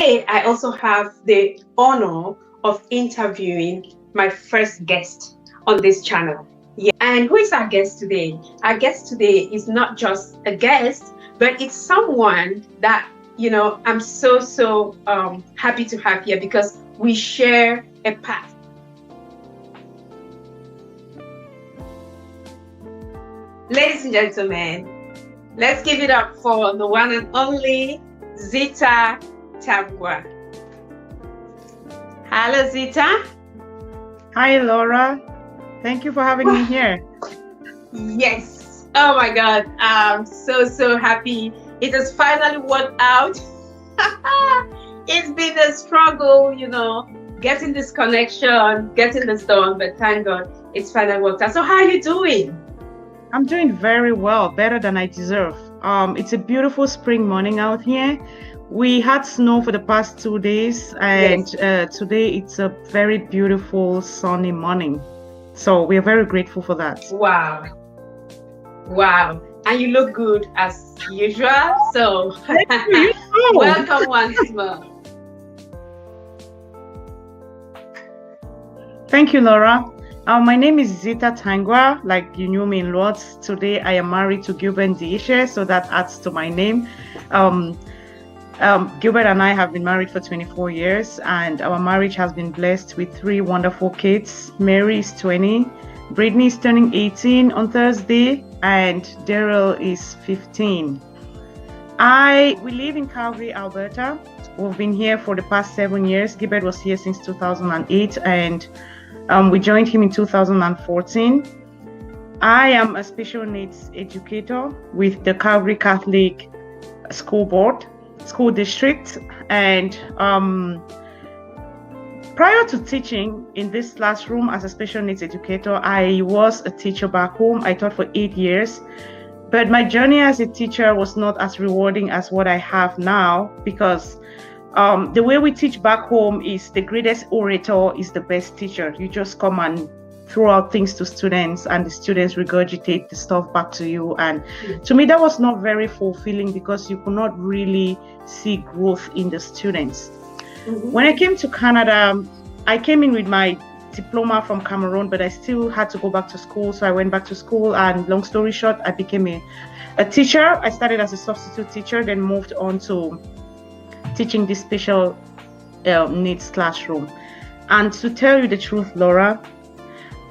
Today, I also have the honor of interviewing my first guest on this channel. Yeah. And who is our guest today? Our guest today is not just a guest, but it's someone that, I'm so happy to have here because we share a path. Ladies and gentlemen, let's give it up for the one and only Zita Tamgwa. Hello, Zita. Hi, Laura. Thank you for having me here. Yes. Oh my God. I'm so happy. It has finally worked out. It's been a struggle, getting this connection, getting this done, but thank God it's finally worked out. So how are you doing? I'm doing very well, better than I deserve. It's a beautiful spring morning out here. We had snow for the past 2 days, and yes. Today it's a very beautiful sunny morning. So we're very grateful for that. Wow. And you look good as usual. So welcome once more. Thank you, Laura. My name is Zita Tamgwa, like you knew me in Lords. Today I am married to Gilbert Diishe, so that adds to my name. Gilbert and I have been married for 24 years, and our marriage has been blessed with 3 wonderful kids. Mary is 20, Brittany is turning 18 on Thursday, and Daryl is 15. We live in Calgary, Alberta. We've been here for the past 7 years. Gilbert was here since 2008, and we joined him in 2014. I am a special needs educator with the Calgary Catholic School District, and prior to teaching in this classroom as a special needs educator, I was a teacher back home. I taught for 8 years, but my journey as a teacher was not as rewarding as what I have now, because the way we teach back home is the greatest orator is the best teacher. You just come and throw out things to students, and the students regurgitate the stuff back to you. And to me, that was not very fulfilling because you could not really see growth in the students. Mm-hmm. When I came to Canada, I came in with my diploma from Cameroon, but I still had to go back to school. So I went back to school, and long story short, I became a teacher. I started as a substitute teacher, then moved on to teaching this special needs classroom. And to tell you the truth, Laura,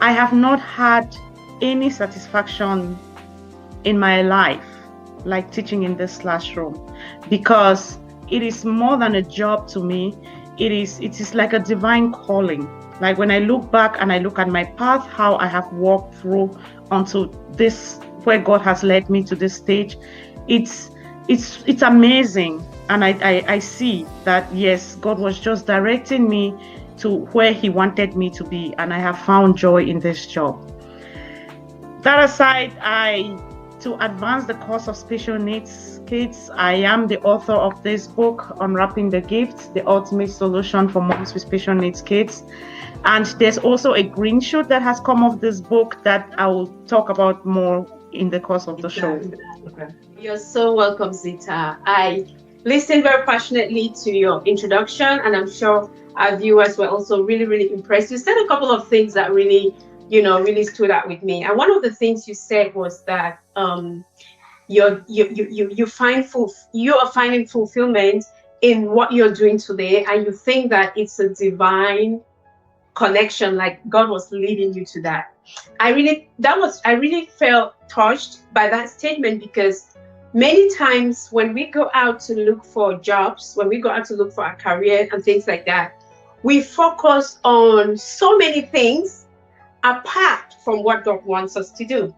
I have not had any satisfaction in my life like teaching in this classroom, because it is more than a job to me. It is like a divine calling. Like when I look back and I look at my path, how I have walked through onto this, where God has led me to this stage, it's amazing. And I see that, yes, God was just directing me to where He wanted me to be, and I have found joy in this job. That aside, to advance the cause of special needs kids, I am the author of this book, Unwrapping the Gift, the ultimate solution for moms with special needs kids. And there's also a green shoot that has come off this book that I will talk about more in the course of the show. Okay. You're so welcome, Zita. I listened very passionately to your introduction, and I'm sure our viewers were also really impressed. You said a couple of things that really stood out with me. And one of the things you said was that you are finding fulfillment in what you're doing today, and you think that it's a divine connection, like God was leading you to that. I really felt touched by that statement, because many times when we go out to look for jobs, when we go out to look for a career and things like that, we focus on so many things apart from what God wants us to do.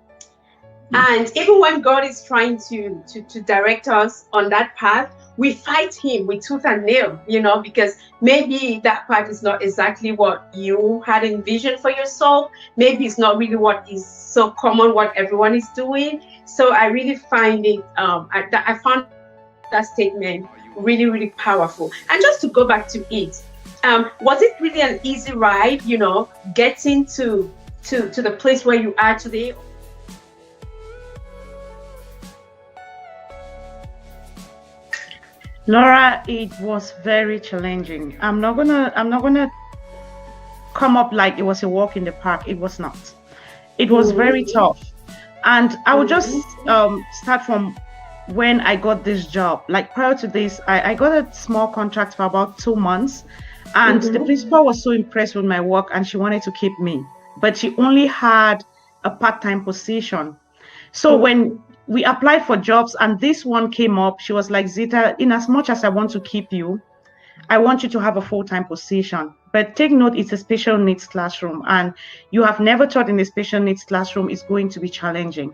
And even when God is trying to direct us on that path, we fight Him with tooth and nail, because maybe that path is not exactly what you had envisioned for yourself. Maybe it's not really what is so common, what everyone is doing. So I really find it, I found that statement really powerful. And just to go back to it, was it really an easy ride, getting to the place where you are today? Laura, it was very challenging. I'm not gonna come up like it was a walk in the park. It was not. It was very Mm-hmm. tough. And I would just Mm-hmm. start from when I got this job. Like prior to this, I got a small contract for about 2 months, and the Mm-hmm. principal was so impressed with my work and she wanted to keep me, but she only had a part-time position. So when we applied for jobs and this one came up, she was like, Zita, in as much as I want to keep you, I want you to have a full-time position. But take note, it's a special needs classroom, and you have never taught in a special needs classroom. It's going to be challenging.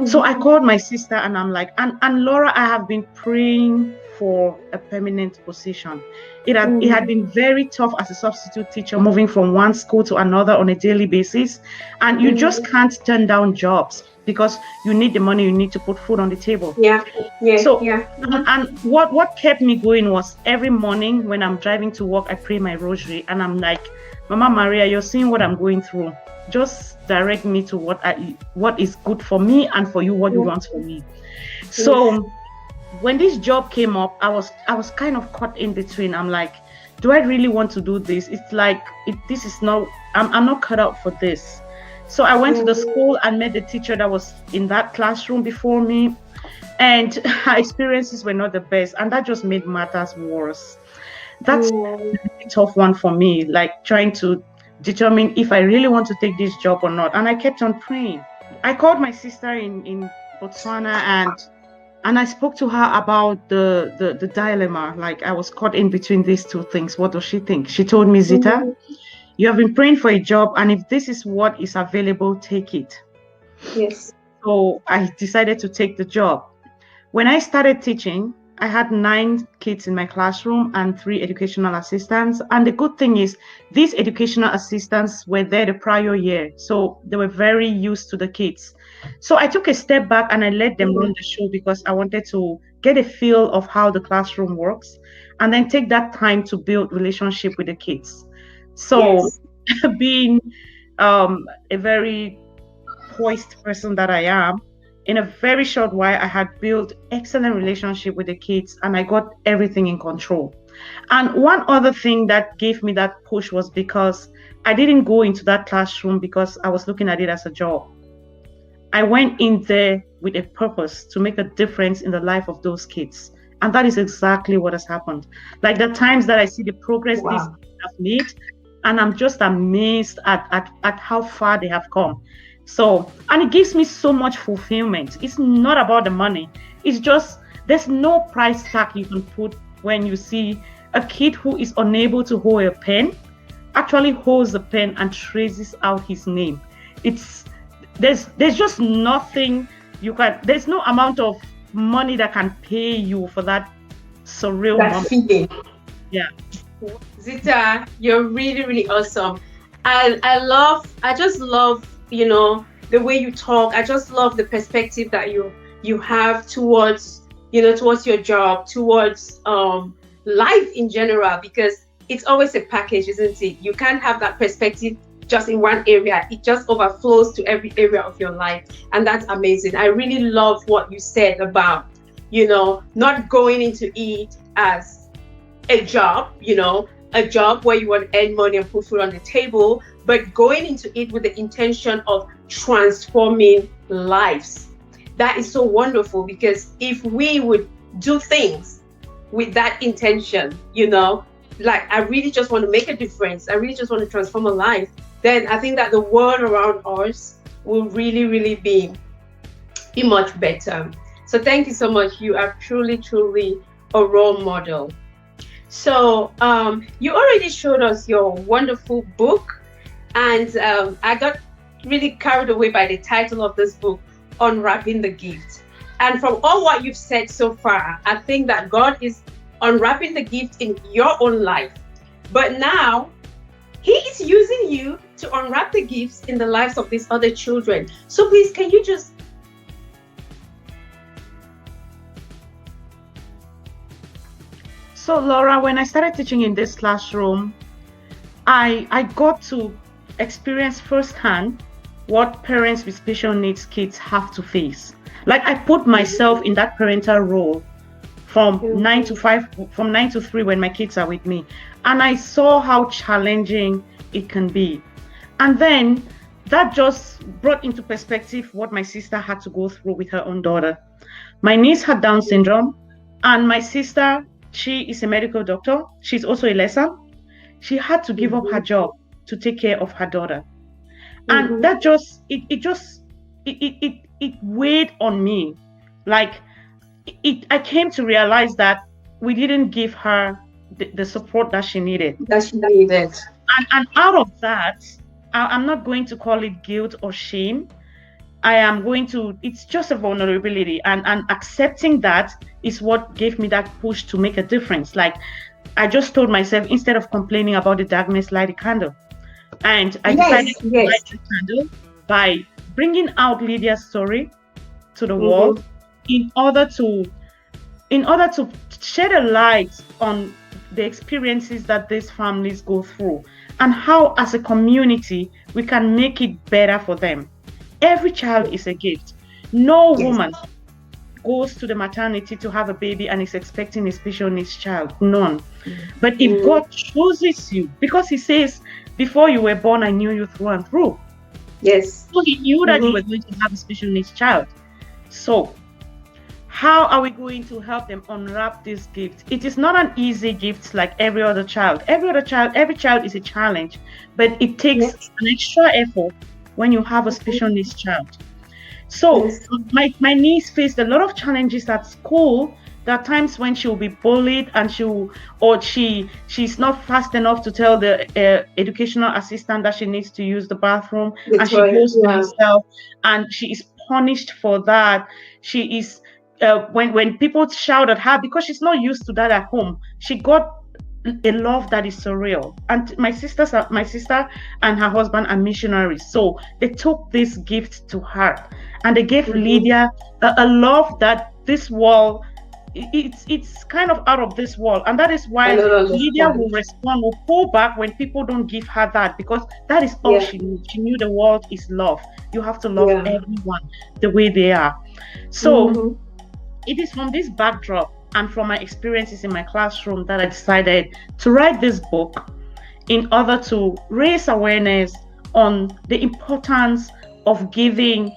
So I Mm-hmm. called my sister and I'm like, and Laura, I have been praying for a permanent position. It had Mm-hmm. been very tough as a substitute teacher, moving from one school to another on a daily basis. And you just Mm-hmm. can't turn down jobs because you need the money, you need to put food on the table. Yeah, yeah, So, yeah. Mm-hmm. and what kept me going was every morning when I'm driving to work, I pray my rosary and I'm like, Mama Maria, you're seeing what I'm going through. Just direct me to what is good for me, and for you, what you Yeah. want for me. Yes. So when this job came up, I was kind of caught in between. I'm like, do I really want to do this? It's like this is not. I'm not cut out for this. So I went to the Mm-hmm. school and met the teacher that was in that classroom before me, and her experiences were not the best, and that just made matters worse. That's Mm-hmm. a tough one for me, like trying to determine if I really want to take this job or not. And I kept on praying. I called my sister in Botswana, and I spoke to her about the dilemma. Like I was caught in between these two things. What does she think? She told me, Zita, Mm-hmm. you have been praying for a job, and if this is what is available, take it. Yes. So I decided to take the job. When I started teaching, I had 9 kids in my classroom and 3 educational assistants. And the good thing is, these educational assistants were there the prior year. So they were very used to the kids. So I took a step back and I let them run Mm-hmm. the show because I wanted to get a feel of how the classroom works and then take that time to build relationship with the kids. So Yes. being a very poised person that I am, in a very short while, I had built excellent relationship with the kids and I got everything in control. And one other thing that gave me that push was because I didn't go into that classroom because I was looking at it as a job. I went in there with a purpose to make a difference in the life of those kids. And that is exactly what has happened. Like the times that I see the progress these Wow. kids have made, and I'm just amazed at how far they have come. So, and it gives me so much fulfillment. It's not about the money. It's just there's no price tag you can put when you see a kid who is unable to hold a pen actually holds the pen and traces out his name. It's there's just nothing you can there's no amount of money that can pay you for that surreal That moment. feeling. Yeah. Zita, you're really, really awesome. I just love, the way you talk. I just love the perspective that you have towards, towards your job, towards life in general, because it's always a package, isn't it? You can't have that perspective just in one area. It just overflows to every area of your life. And that's amazing. I really love what you said about, not going into it as a job, a job where you want to earn money and put food on the table, but going into it with the intention of transforming lives. That is so wonderful, because if we would do things with that intention, like I really just want to make a difference, I really just want to transform a life, then I think that the world around us will really, really be much better. So thank you so much. You are truly, truly a role model. So you already showed us your wonderful book, and I got really carried away by the title of this book, Unwrapping the Gift. And from all what you've said so far, I think that God is unwrapping the gift in your own life. But now He is using you to unwrap the gifts in the lives of these other children. So please, can you just So Laura, when I started teaching in this classroom, I got to experience firsthand what parents with special needs kids have to face. Like I put myself in that parental role from 9 to 5, from 9 to 3 when my kids are with me. And I saw how challenging it can be. And then that just brought into perspective what my sister had to go through with her own daughter. My niece had Down syndrome, and my sister, she is a medical doctor. She's also a lesson. She had to give up her job to take care of her daughter. And that just, it weighed on me. Like, I came to realize that we didn't give her the support that she needed. And out of that, I'm not going to call it guilt or shame. It's just a vulnerability. And accepting that is what gave me that push to make a difference. Like, I just told myself, instead of complaining about the darkness, light a candle. And I decided to light the candle by bringing out Lydia's story to the world in order to shed a light on the experiences that these families go through and how, as a community, we can make it better for them. Every child is a gift. No woman goes to the maternity to have a baby and is expecting a special needs child. None. But if God chooses you, because He says, before you were born, I knew you through and through. Yes. So He knew that you were going to have a special needs child. So how are we going to help them unwrap this gift? It is not an easy gift like every other child. Every child is a challenge, but it takes an extra effort when you have a special needs child. So my niece faced a lot of challenges at school. There are times when she'll be bullied and she's not fast enough to tell the educational assistant that she needs to use the bathroom, and she goes to herself, and she is punished for that. She is when people shout at her because she's not used to that at home, she got a love that is surreal. And my sister and her husband are missionaries, so they took this gift to her and they gave Lydia a love that this world, it's kind of out of this world. And that is why Lydia will pull back when people don't give her that, because that is all she knew. She knew the world is love. You have to love everyone the way they are. So it is from this backdrop and from my experiences in my classroom that I decided to write this book in order to raise awareness on the importance of giving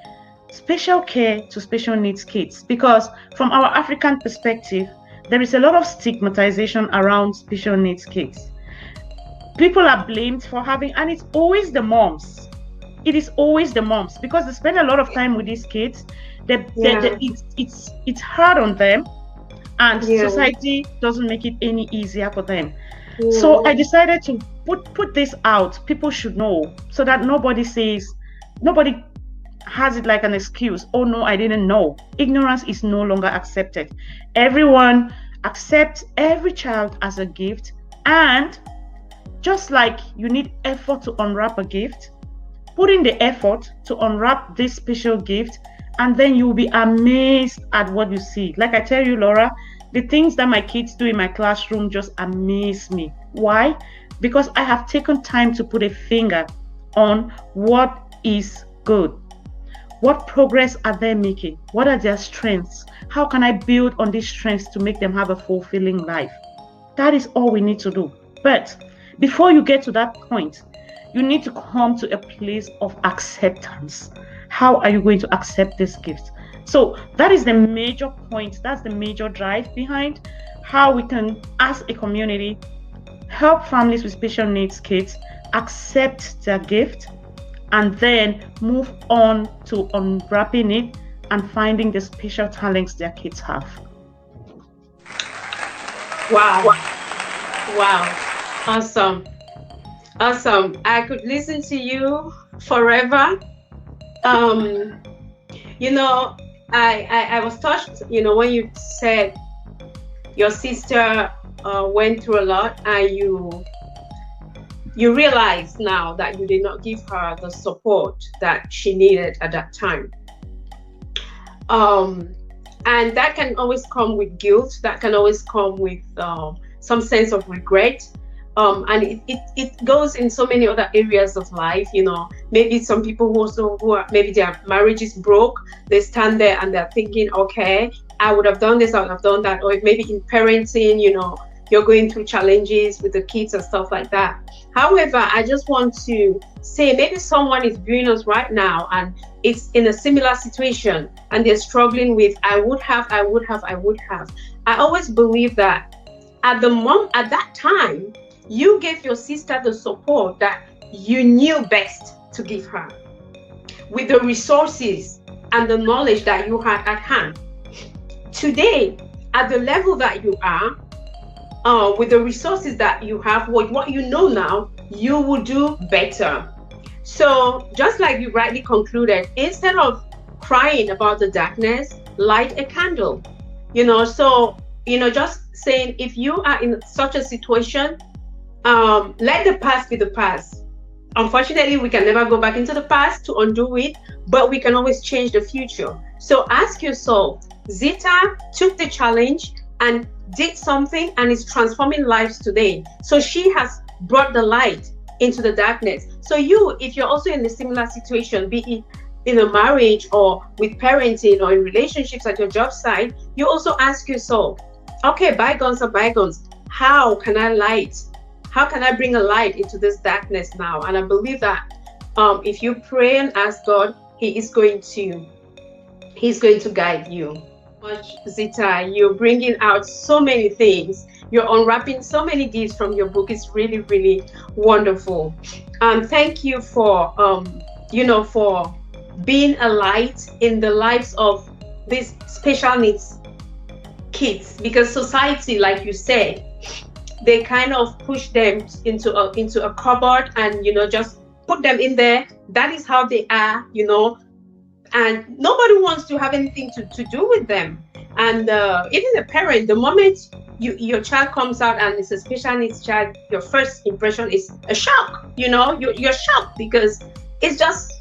special care to special needs kids. Because from our African perspective, there is a lot of stigmatization around special needs kids. People are blamed for having, and it's always the moms. It is always the moms, because they spend a lot of time with these kids. It's hard on them, and society doesn't make it any easier for them. So I decided to put this out. People should know, so that nobody has it like an excuse. Oh no, I didn't know. Ignorance is no longer accepted. Everyone accepts every child as a gift, and just like you need effort to unwrap a gift, put in the effort to unwrap this special gift, and then you'll be amazed at what you see. Like I tell you, Laura, the things that my kids do in my classroom just amaze me. Why? Because I have taken time to put a finger on what is good. What progress are they making? What are their strengths? How can I build on these strengths to make them have a fulfilling life? That is all we need to do. But before you get to that point, you need to come to a place of acceptance. How are you going to accept this gift? So that is the major point. That's the major drive behind how we can, as a community, help families with special needs kids accept their gift, and then move on to unwrapping it and finding the special talents their kids have. Wow. Awesome. I could listen to you forever. I was touched, when you said your sister went through a lot, and you realize now that you did not give her the support that she needed at that time. And that can always come with guilt. That can always come with some sense of regret. And it goes in so many other areas of life. Maybe some people who are maybe their marriage is broke. They stand there and they're thinking, okay, I would have done this, I would have done that. Or if maybe in parenting, you're going through challenges with the kids and stuff like that. However, I just want to say maybe someone is viewing us right now and it's in a similar situation and they're struggling with, I would have. I always believe that at that time, you gave your sister the support that you knew best to give her, with the resources and the knowledge that you had at hand. Today, at the level that you are, with the resources that you have, with what you know now, you will do better. So just like you rightly concluded, instead of crying about the darkness, light a candle. So just saying, if you are in such a situation, let the past be the past. Unfortunately, we can never go back into the past to undo it, but we can always change the future. So ask yourself, Zita took the challenge and did something and is transforming lives today. So she has brought the light into the darkness. So if you're also in a similar situation, be it in a marriage or with parenting or in relationships at your job site, you also ask yourself, okay, bygones are bygones. How can I bring a light into this darkness now? And I believe that if you pray and ask God, He's going to guide you. Zita, you're bringing out so many things. You're unwrapping so many gifts from your book. It's really, really wonderful. Thank you for for being a light in the lives of these special needs kids, because society, like you said, they kind of push them into a cupboard and just put them in there. That is how they are, and nobody wants to have anything to do with them. And even a parent, the moment your child comes out and it's a special needs child, your first impression is a shock. You're shocked because it's just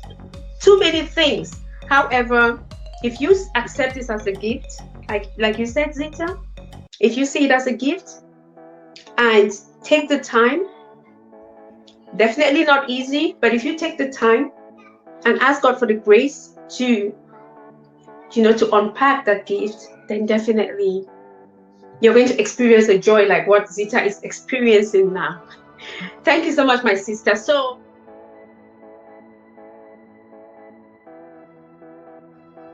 too many things. However, if you accept this as a gift, like you said, Zita, if you see it as a gift and take the time, definitely not easy, but if you take the time and ask God for the grace to unpack that gift, then definitely you're going to experience a joy like what Zita is experiencing now. Thank you so much, my sister. So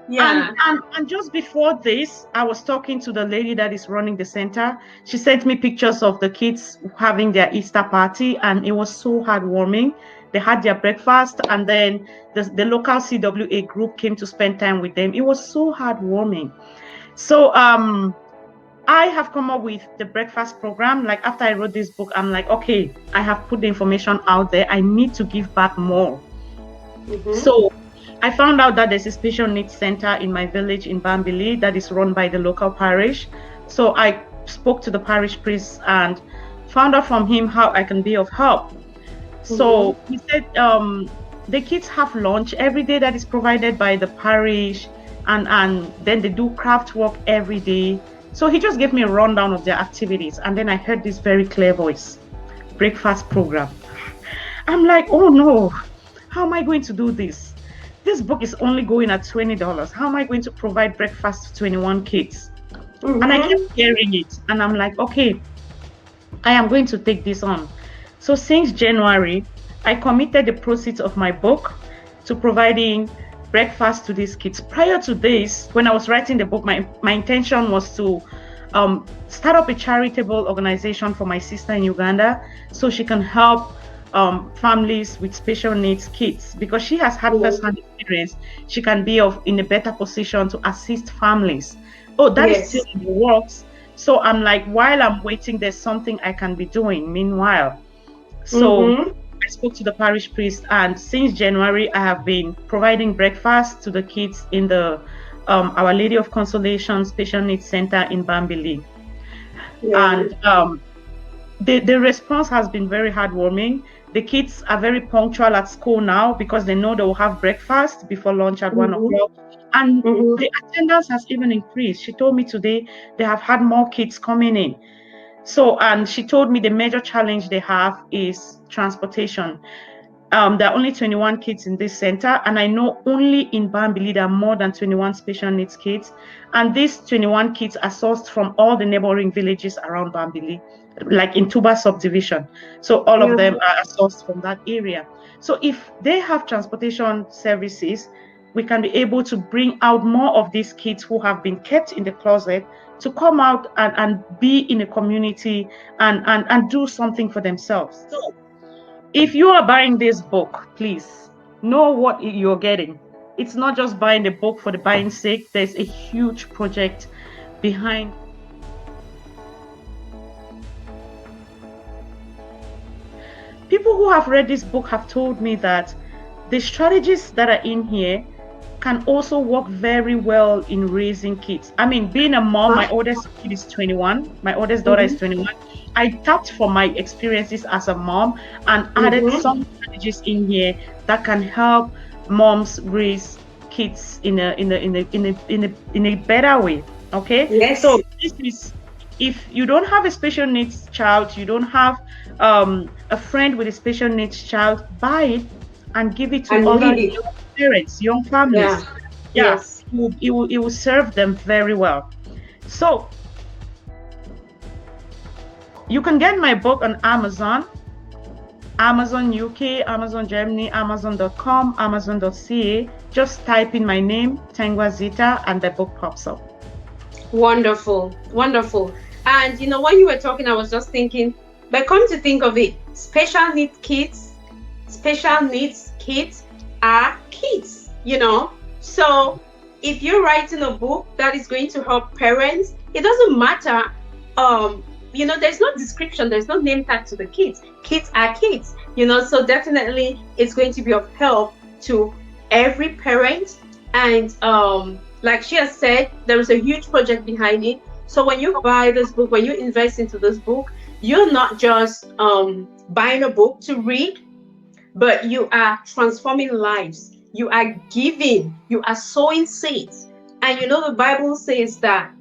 yeah, and just before this, I was talking to the lady that is running the center. She sent me pictures of the kids having their Easter party, and it was so heartwarming. They had their breakfast, and then the local CWA group came to spend time with them. It was so heartwarming. So I have come up with the breakfast program. Like after I wrote this book, I'm like, okay, I have put the information out there. I need to give back more. So I found out that there's a special needs center in my village in Bambili that is run by the local parish. So I spoke to the parish priest and found out from him how I can be of help. So he said the kids have lunch every day that is provided by the parish, and then they do craft work every day. So he just gave me a rundown of their activities, and then I heard this very clear voice, breakfast program. I'm like, oh no, how am I going to do this? This book is only going at $20. How am I going to provide breakfast to 21 kids? And I kept hearing it, and I'm like, okay, I am going to take this on. So since January, I committed the proceeds of my book to providing breakfast to these kids. Prior to this, when I was writing the book, my intention was to start up a charitable organization for my sister in Uganda so she can help families with special needs kids, because she has had first-hand experience. She can be in a better position to assist families. Oh, that is still in the works. So I'm like, while I'm waiting, there's something I can be doing meanwhile. So I spoke to the parish priest, and since January, I have been providing breakfast to the kids in the Our Lady of Consolation Special Needs Center in Bambili. And the response has been very heartwarming. The kids are very punctual at school now because they know they will have breakfast before lunch at 1 o'clock. And the attendance has even increased. She told me today they have had more kids coming in. So, and she told me the major challenge they have is transportation. There are only 21 kids in this center, and I know only in Bambili there are more than 21 special needs kids. And these 21 kids are sourced from all the neighboring villages around Bambili, like in Tuba subdivision. So all of them are sourced from that area. So if they have transportation services, we can be able to bring out more of these kids who have been kept in the closet to come out and be in a community and do something for themselves. So if you are buying this book, please know what you're getting. It's not just buying the book for the buying sake. There's a huge project behind. People who have read this book have told me that the strategies that are in here can also work very well in raising kids. I mean, being a mom, my oldest kid is 21. My oldest daughter is 21. I tapped for my experiences as a mom and added some strategies in here that can help moms raise kids in a better way. Okay. Yes. So this is, if you don't have a special needs child, you don't have a friend with a special needs child, buy it and give it to other young parents, young families. Yes. It will serve them very well. So you can get my book on Amazon, Amazon UK, Amazon Germany, Amazon.com, Amazon.ca. Just type in my name, Tamgwa Zita, and the book pops up. Wonderful, wonderful. And you know, when you were talking, I was just thinking, but come to think of it, special needs kids are kids, you know. So if you're writing a book that is going to help parents, it doesn't matter. You know, there's no description, there's no name tag to the kids. Kids are kids, you know, so definitely it's going to be of help to every parent. And like she has said, there is a huge project behind it. So when you buy this book, when you invest into this book, you're not just buying a book to read, but you are transforming lives. You are giving, you are sowing seeds. And you know, the Bible says that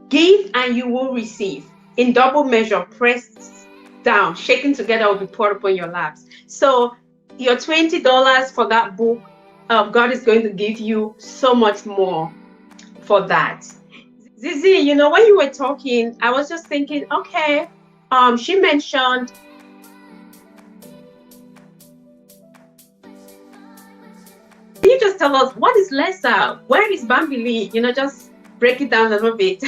give and you will receive, in double measure, pressed down, shaken together, will be poured upon your laps. So your $20 for that book, God is going to give you so much more for that. Zizi, you know, when you were talking, I was just thinking, okay, she mentioned can you just tell us what is Lessa? Where is Bambili? You know, just break it down a little bit.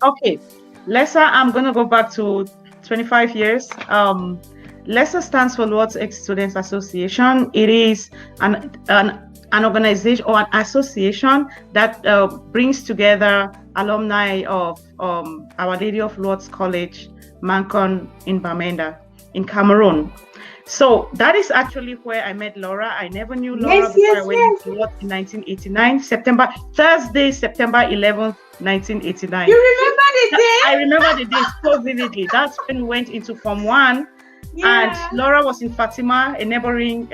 Okay, Lessa, I'm gonna go back to 25 years. Lessa stands for Lord's Ex-Students Association. It is an organization or an association that brings together alumni of Our Lady of Lourdes College, Mancon in Bamenda, in Cameroon. So that is actually where I met Laura. I never knew Laura before I went to Lourdes in 1989, Thursday, September 11th, 1989. You remember the day? I remember the day so vividly. That's when we went into Form 1. And Laura was in Fatima, a neighboring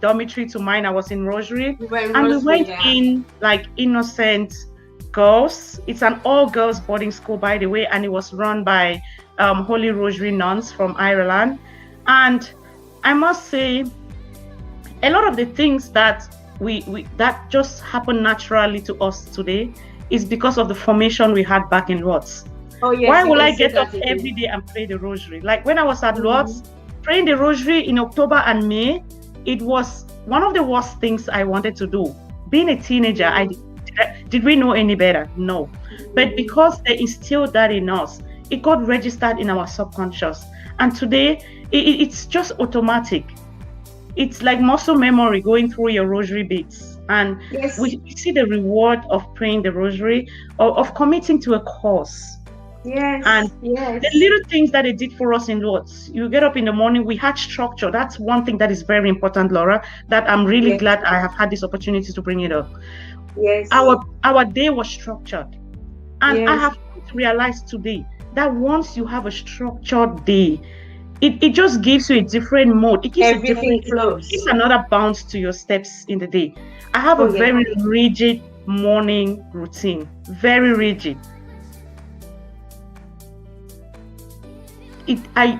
dormitory to mine. I was in Rosary. We went in like innocent girls. It's an all-girls boarding school, by the way, and it was run by Holy Rosary nuns from Ireland. And I must say, a lot of the things that that just happen naturally to us today is because of the formation we had back in Lourdes. Oh, yes, why will I get up every day and pray the rosary? Like when I was at Lourdes, praying the rosary in October and May, it was one of the worst things I wanted to do. Being a teenager, did we know any better? No. But because they instilled that in us, it got registered in our subconscious. And today, it's just automatic. It's like muscle memory going through your rosary beats. And we see the reward of praying the rosary, of committing to a cause. And the little things that they did for us in Lourdes. You get up in the morning, we had structure. That's one thing that is very important, Laura, that I'm really glad I have had this opportunity to bring it up. Our day was structured. And I have realized today that once you have a structured day, it just gives you a different mode. It gives flows. It gives another bounce to your steps in the day. I have a very rigid morning routine. Very rigid. I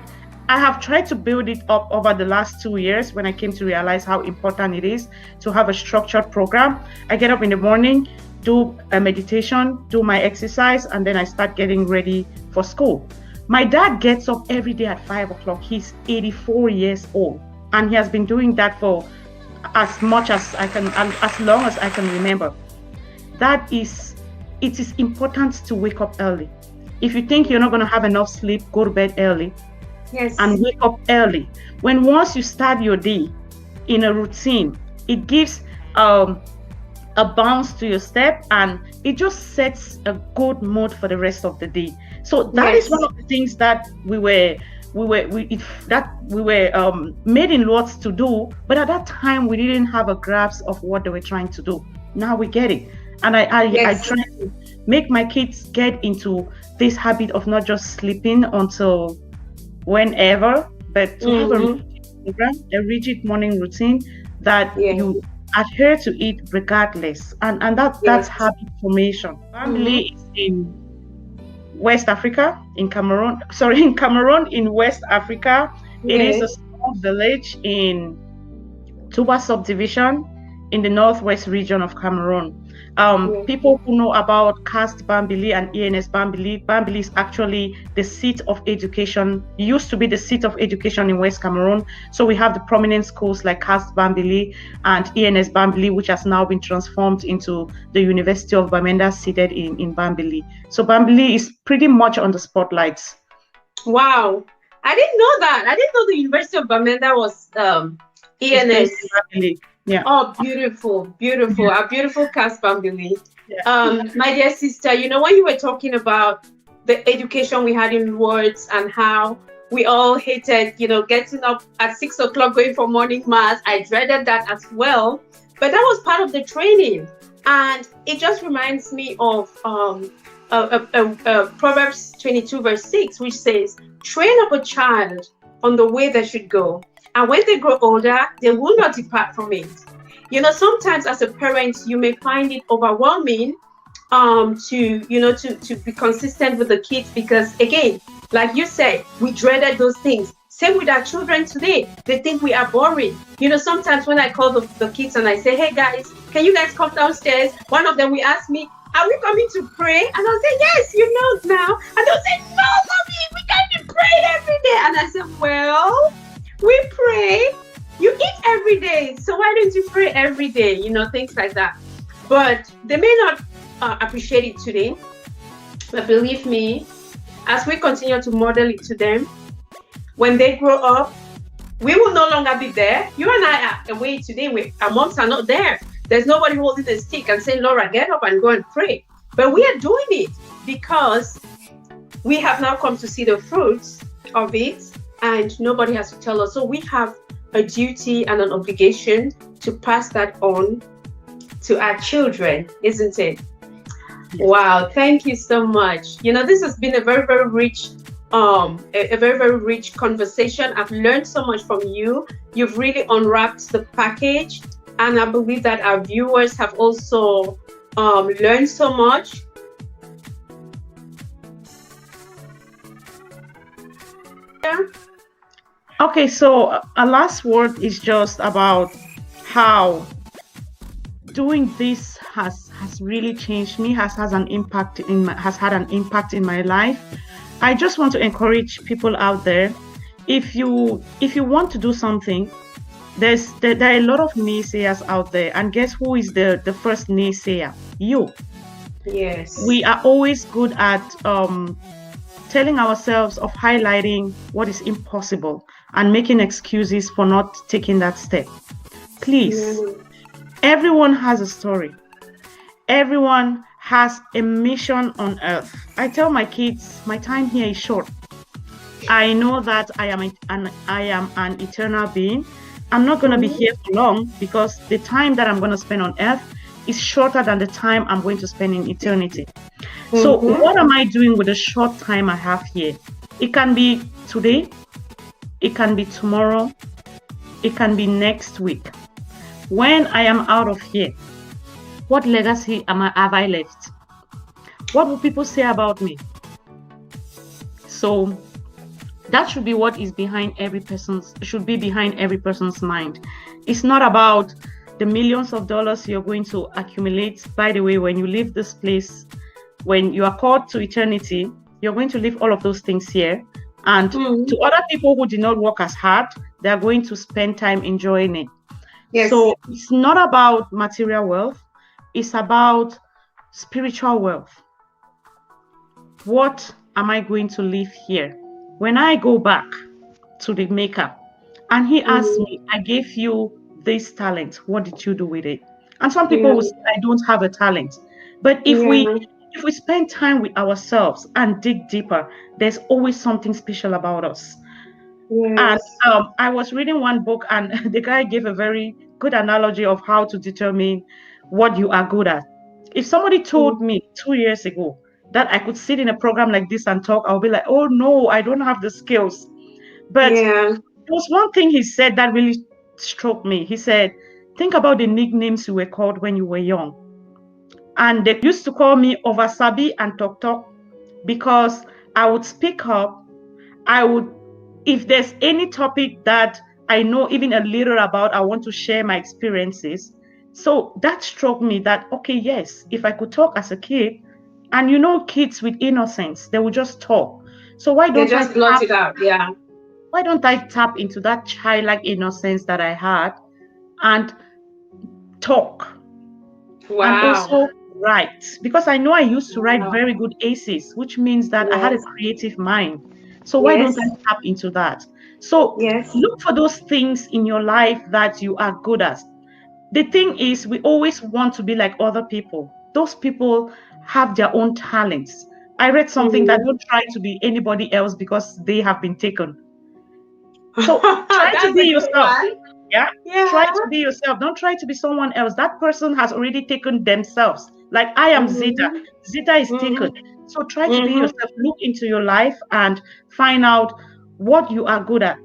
I have tried to build it up over the last 2 years when I came to realize how important it is to have a structured program. I get up in the morning, do a meditation, do my exercise, and then I start getting ready for school. My dad gets up every day at 5 o'clock. He's 84 years old, and he has been doing that for as long as I can remember. It is important to wake up early. If you think you're not going to have enough sleep, go to bed early. Yes. And wake up early. Once you start your day in a routine, it gives a bounce to your step, and it just sets a good mood for the rest of the day. So that is one of the things that we were made in lots to do, but at that time we didn't have a grasp of what they were trying to do. Now we get it, and I try to make my kids get into this habit of not just sleeping until whenever, but to have a rigid morning routine that you adhere to it regardless, and that's habit formation. Family is in West Africa, in Cameroon, in West Africa. It is a small village in Tuba subdivision in the northwest region of Cameroon. People who know about Caste Bambili and ENS Bambili, Bambili is actually the seat of education. It used to be the seat of education in West Cameroon. So we have the prominent schools like Caste Bambili and ENS Bambili, which has now been transformed into the University of Bamenda, seated in Bambili. So Bambili is pretty much on the spotlights. Wow. I didn't know that. I didn't know the University of Bamenda was ENS. Yeah. Oh, beautiful. Yeah. A beautiful Caste Bambili. Yeah. My dear sister, when you were talking about the education we had in words and how we all hated, getting up at 6 o'clock going for morning mass, I dreaded that as well. But that was part of the training. And it just reminds me of Proverbs 22 verse 6, which says, train up a child on the way they should go, and when they grow older, they will not depart from it. Sometimes as a parent, you may find it overwhelming to be consistent with the kids, because again, like you said, we dreaded those things. Same with our children today. They think we are boring. Sometimes when I call the kids and I say, hey guys, can you guys come downstairs? One of them will ask me, are we coming to pray? And I'll say, yes, now. And they'll say, no, mommy, we can't pray every day. And I said, well, we pray. You eat every day, so why don't you pray every day? Things like that. But they may not appreciate it today. But believe me, as we continue to model it to them, when they grow up, we will no longer be there. You and I are away today. Our moms are not there. There's nobody holding the stick and saying, Laura, get up and go and pray. But we are doing it because we have now come to see the fruits of it, and nobody has to tell us. So we have a duty and an obligation to pass that on to our children, isn't it? Yes. Wow, thank you so much. This has been a very, very rich, a very, very rich conversation. I've learned so much from you. You've really unwrapped the package, and I believe that our viewers have also learned so much. Yeah. Okay, so a last word is just about how doing this has really changed me, has had an impact in my life. I just want to encourage people out there. If you want to do something, there are a lot of naysayers out there, and guess who is the first naysayer? You. Yes. We are always good at telling ourselves of highlighting what is impossible and making excuses for not taking that step. Please, everyone has a story. Everyone has a mission on earth. I tell my kids, my time here is short. I know that I am an eternal being. I'm not going to be here for long, because the time that I'm going to spend on earth is shorter than the time I'm going to spend in eternity. So what am I doing with the short time I have here? It can be today. It can be tomorrow. It can be next week. When I am out of here, what legacy have I left? What will people say about me? So That should be what is behind should be behind every person's mind. It's not about the millions of dollars you're going to accumulate. By the way, when you leave this place, when you are called to eternity, you're going to leave all of those things here. And to other people who did not work as hard, they're going to spend time enjoying it. Yes. So it's not about material wealth. It's about spiritual wealth. What am I going to leave here? When I go back to the maker and he asks me, I gave you this talent, what did you do with it? And some people will say, I don't have a talent. But if we spend time with ourselves and dig deeper, there's always something special about us. Yes. And I was reading one book, and the guy gave a very good analogy of how to determine what you are good at. If somebody told me 2 years ago that I could sit in a program like this and talk, I'll be like, oh no, I don't have the skills. But there was one thing he said that really struck me. He said, think about the nicknames you were called when you were young. And they used to call me Oversabi and Tok because I would speak up. If there's any topic that I know even a little about, I want to share my experiences. So that struck me that, okay, yes, if I could talk as a kid, and kids with innocence, they would just talk. So why don't I blot it out? Yeah. Why don't I tap into that childlike innocence that I had and talk? Wow. And also write, because I know I used to write very good essays, which means that I had a creative mind. So why don't I tap into that? So look for those things in your life that you are good at. The thing is, we always want to be like other people. Those people have their own talents. I read something that don't try to be anybody else because they have been taken. So try to be yourself. Yeah. Try to be yourself. Don't try to be someone else. That person has already taken themselves. Like I am Zita. Zita is taken. So try to be yourself. Look into your life and find out what you are good at.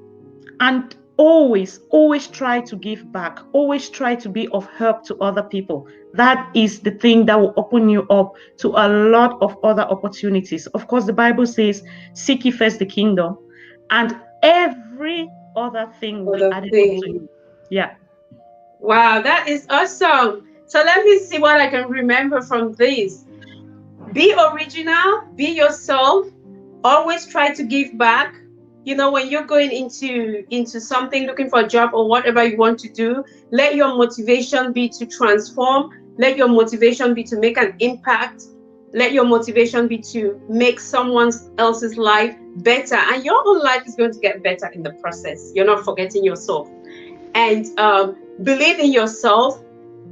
And always try to give back. Always try to be of help to other people. That is the thing that will open you up to a lot of other opportunities. Of course, the Bible says, seek ye first the kingdom, and every other thing will be added to you. Yeah. Wow, that is awesome. So let me see what I can remember from this. Be original, be yourself, always try to give back. When you're going into something, looking for a job or whatever you want to do, let your motivation be to transform. Let your motivation be to make an impact. Let your motivation be to make someone else's life better. And your own life is going to get better in the process. You're not forgetting yourself. And believe in yourself.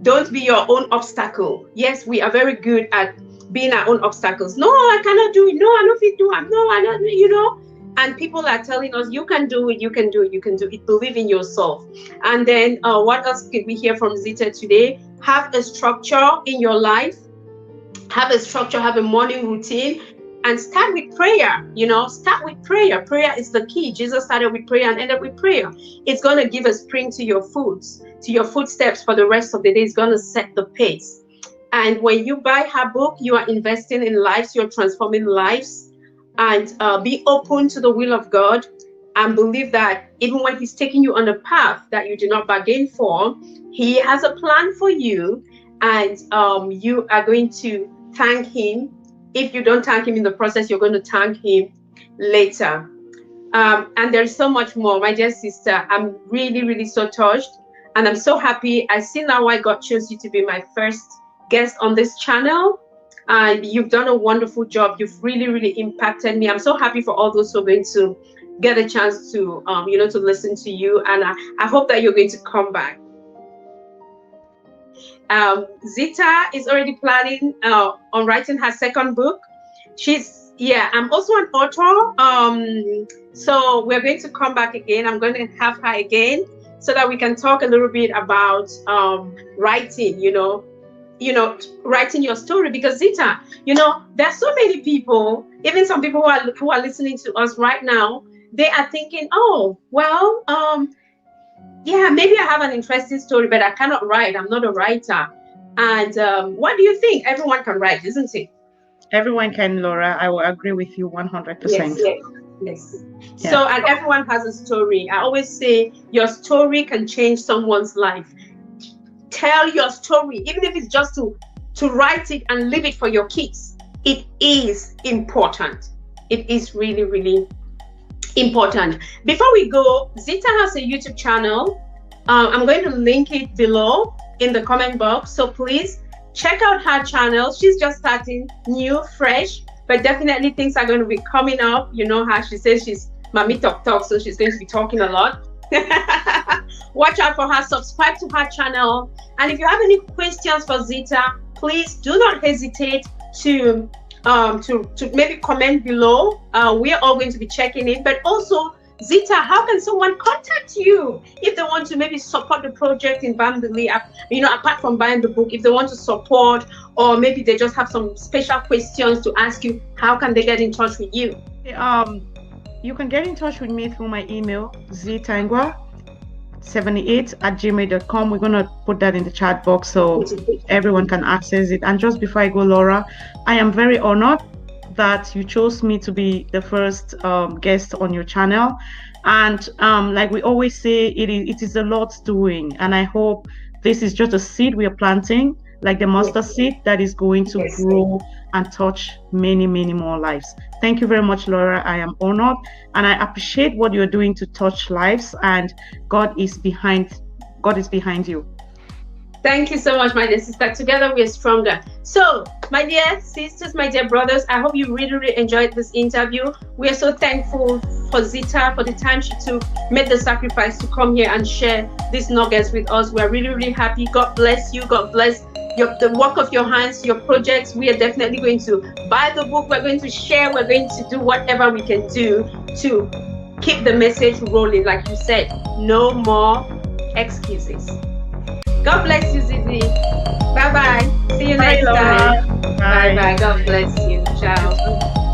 Don't be your own obstacle. Yes, we are very good at being our own obstacles. No, I cannot do it. No, I don't fit do it. No, I don't, And people are telling us, you can do it, you can do it, you can do it. Believe in yourself. And then what else could we hear from Zita today? Have a structure in your life. Have a structure, have a morning routine, and start with prayer. Start with prayer. Prayer is the key. Jesus started with prayer and ended with prayer. It's going to give a spring to your footsteps for the rest of the day. It's going to set the pace. And when you buy her book, you are investing in lives, you're transforming lives. And be open to the will of God, and believe that even when he's taking you on a path that you did not bargain for, he has a plan for you, and you are going to thank him. If you don't thank him in the process, you're going to thank him later. And there's so much more, my dear sister. I'm really, really so touched, and I'm so happy. I see now why God chose you to be my first guest on this channel. You've done a wonderful job. You've really, really impacted me. I'm so happy for all those who are going to get a chance to, to listen to you. And I hope that you're going to come back. Zita is already planning on writing her second book. I'm also an author. So we're going to come back again. I'm going to have her again so that we can talk a little bit about writing, writing your story. Because Zita, there's so many people, even some people who are listening to us right now, they are thinking, oh, well, maybe I have an interesting story, but I cannot write. I'm not a writer. And what do you think? Everyone can write, isn't it? Everyone can, Laura. I will agree with you 100%. Yes. Yes. Yeah. So, and everyone has a story. I always say your story can change someone's life. Tell your story, even if it's just to write it and leave it for your kids. It is important. It is really, really important. Before we go, Zita has a YouTube channel. I'm going to link it below in the comment box. So please check out her channel. She's just starting, new, fresh, but definitely things are going to be coming up. You know how she says she's Mommy Talk, so she's going to be talking a lot. Watch out for her, subscribe to her channel. And if you have any questions for Zita, please do not hesitate to maybe comment below. We are all going to be checking it. But also, Zita, how can someone contact you if they want to maybe support the project in Bambili? You know, apart from buying the book, if they want to support, or maybe they just have some special questions to ask you, how can they get in touch with you? You can get in touch with me through my email, ztangwa78@gmail.com. We're going to put that in the chat box so everyone can access it. And just before I go, Laura, I am very honored that you chose me to be the first guest on your channel. And like we always say, it is a lot doing. And I hope this is just a seed we are planting, like the mustard seed that is going to grow and touch many, many more lives. Thank you very much, Laura. I am honored, and I appreciate what you're doing to touch lives, and God is behind you. Thank you so much, my dear sister. Together we are stronger. So, my dear sisters, my dear brothers, I hope you really, really enjoyed this interview. We are so thankful for Zita, for the time she took, made the sacrifice to come here and share these nuggets with us. We are really, really happy. God bless you. God bless the work of your hands, your projects. We are definitely going to buy the book. We're going to share. We're going to do whatever we can do to keep the message rolling. Like you said, no more excuses. God bless you, Zizi. Bye-bye. See you next time. Bye. Bye-bye. God bless you. Ciao.